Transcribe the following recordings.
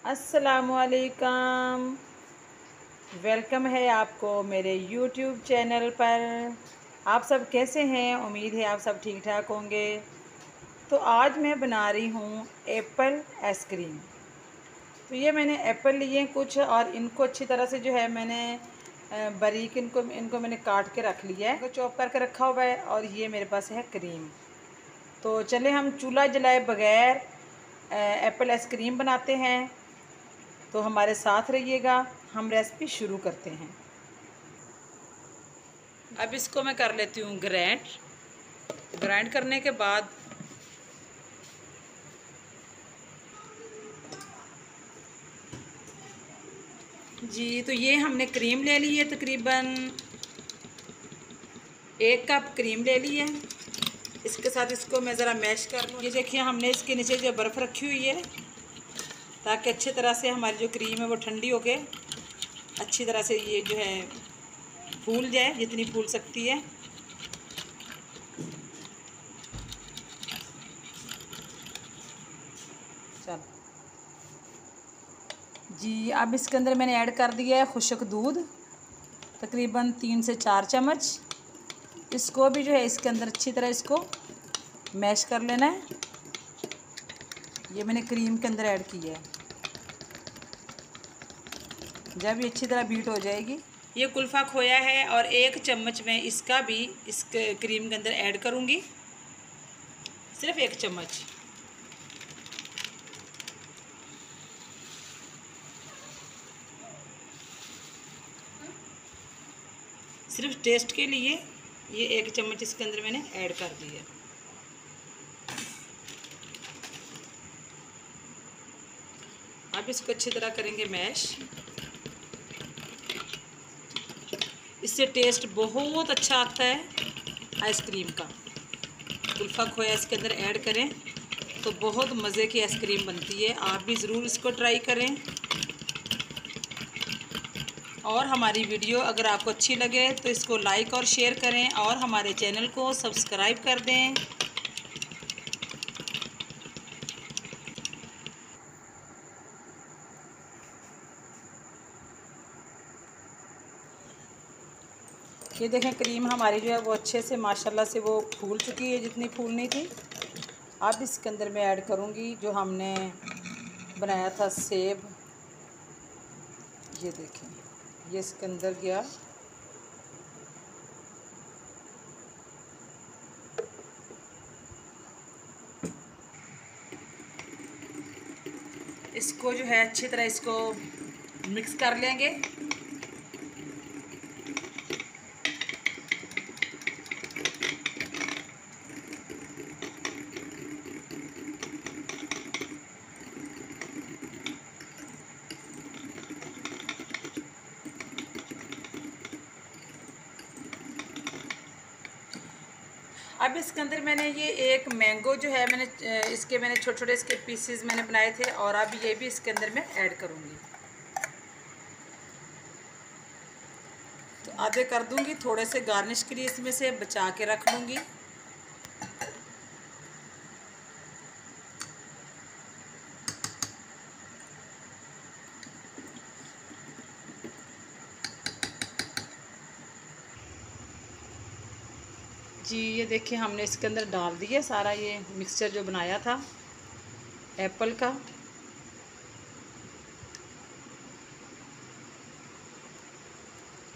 अस्सलामुअलैकुम। वेलकम है आपको मेरे यूट्यूब चैनल पर। आप सब कैसे हैं? उम्मीद है आप सब ठीक ठाक होंगे। तो आज मैं बना रही हूँ एप्पल आइसक्रीम। तो ये मैंने एप्पल लिए कुछ और इनको अच्छी तरह से जो है मैंने बारीक इनको मैंने काट के रख लिया है, इनको चॉप करके रखा हुआ है। और ये मेरे पास है क्रीम। तो चले हम चूल्हा जलाए बगैर एप्पल आइसक्रीम बनाते हैं। तो हमारे साथ रहिएगा, हम रेसिपी शुरू करते हैं। अब इसको मैं कर लेती हूँ ग्राइंड करने के बाद जी, तो ये हमने क्रीम ले ली है, तकरीबन 1 कप क्रीम ले ली है। इसके साथ इसको मैं ज़रा मैश कर लूँ। ये देखिए, हमने इसके नीचे जो बर्फ़ रखी हुई है ताकि अच्छी तरह से हमारी जो क्रीम है वो ठंडी होके अच्छी तरह से ये जो है फूल जाए, जितनी फूल सकती है। चल जी, अब इसके अंदर मैंने ऐड कर दिया है खुश्क दूध, तकरीबन 3 से 4 चम्मच। इसको भी जो है इसके अंदर अच्छी तरह इसको मैश कर लेना है। ये मैंने क्रीम के अंदर ऐड किया है। जब ये अच्छी तरह बीट हो जाएगी, ये कुल्फ़ा खोया है और 1 चम्मच मैं इसका भी इस क्रीम के अंदर ऐड करूँगी, सिर्फ 1 चम्मच। सिर्फ टेस्ट के लिए ये 1 चम्मच इसके अंदर मैंने ऐड कर दी है। अब इसको अच्छी तरह करेंगे मैश। इससे टेस्ट बहुत अच्छा आता है आइसक्रीम का। कुल्फ़ा खोया इसके अंदर ऐड करें तो बहुत मज़े की आइसक्रीम बनती है। आप भी ज़रूर इसको ट्राई करें। और हमारी वीडियो अगर आपको अच्छी लगे तो इसको लाइक और शेयर करें और हमारे चैनल को सब्सक्राइब कर दें। ये देखें, क्रीम हमारी जो है वो अच्छे से माशाल्लाह से वो फूल चुकी है, जितनी फूलनी थी। अब इसके अंदर मैं ऐड करूँगी जो हमने बनाया था सेब। ये देखें, ये इसके अंदर गया। इसको जो है अच्छी तरह इसको मिक्स कर लेंगे। अब इसके अंदर मैंने ये एक मैंगो जो है मैंने छोटे छोटे इसके पीसेस मैंने बनाए थे और अब ये भी इसके अंदर मैं ऐड करूँगी। तो आधे कर दूँगी, थोड़े से गार्निश के लिए इसमें से बचा के रख लूँगी। जी, ये देखिए, हमने इसके अंदर डाल दिया सारा ये मिक्सचर जो बनाया था एप्पल का।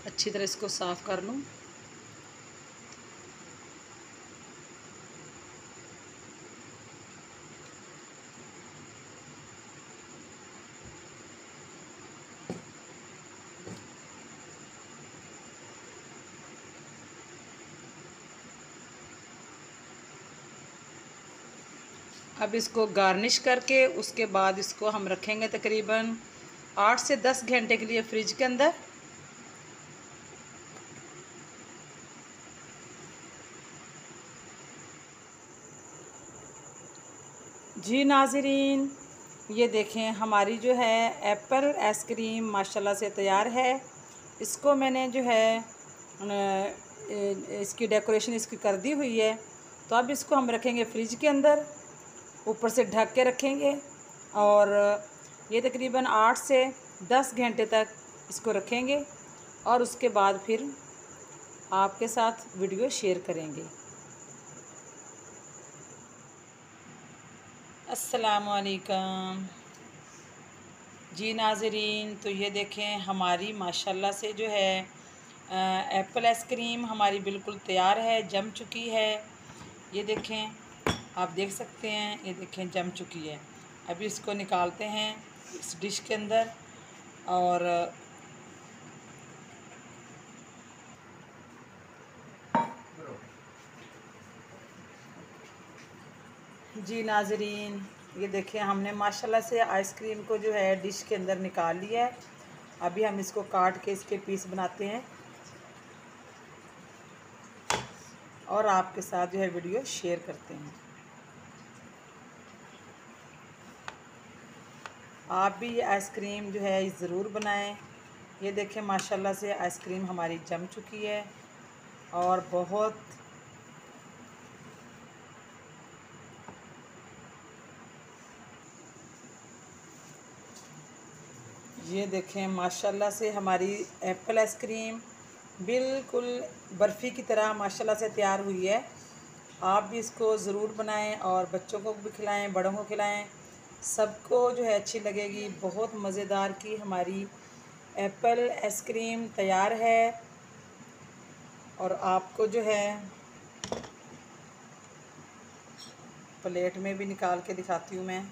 अच्छी तरह इसको साफ़ कर लूँ। अब इसको गार्निश करके उसके बाद इसको हम रखेंगे तकरीबन 8 से 10 घंटे के लिए फ्रिज के अंदर। जी नाज़रीन, ये देखें, हमारी जो है एप्पल आइसक्रीम माशाल्लाह से तैयार है। इसको मैंने जो है इसकी डेकोरेशन इसकी कर दी हुई है। तो अब इसको हम रखेंगे फ्रिज के अंदर, ऊपर से ढक के रखेंगे। और ये तकरीबन 8 से 10 घंटे तक इसको रखेंगे और उसके बाद फिर आपके साथ वीडियो शेयर करेंगे। अस्सलामुअलैकुम जी नाज़रीन, तो ये देखें हमारी माशाल्लाह से जो है एप्पल आइसक्रीम हमारी बिल्कुल तैयार है, जम चुकी है। ये देखें, आप देख सकते हैं, ये देखें जम चुकी है। अभी इसको निकालते हैं इस डिश के अंदर। और जी नाज़रीन, ये देखें हमने माशाल्लाह से आइसक्रीम को जो है डिश के अंदर निकाल लिया है। अभी हम इसको काट के इसके पीस बनाते हैं और आपके साथ जो है वीडियो शेयर करते हैं। आप भी ये आइसक्रीम जो है ज़रूर बनाएं। ये देखें माशाल्लाह से आइसक्रीम हमारी जम चुकी है और बहुत ये देखें माशाल्लाह से हमारी एप्पल आइसक्रीम बिल्कुल बर्फ़ी की तरह माशाल्लाह से तैयार हुई है। आप भी इसको ज़रूर बनाएं और बच्चों को भी खिलाएं, बड़ों को खिलाएं, सबको जो है अच्छी लगेगी। बहुत मज़ेदार की हमारी एप्पल आइसक्रीम तैयार है और आपको जो है प्लेट में भी निकाल के दिखाती हूँ मैं।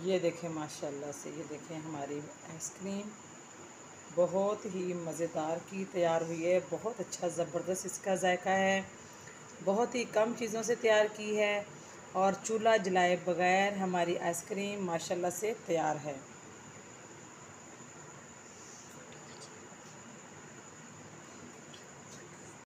ये देखें माशाल्लाह से, ये देखें हमारी आइसक्रीम बहुत ही मज़ेदार की तैयार हुई है। बहुत अच्छा ज़बरदस्त इसका जायका है। बहुत ही कम चीज़ों से तैयार की है और चूल्हा जलाए बगैर हमारी आइसक्रीम माशाल्लाह से तैयार है।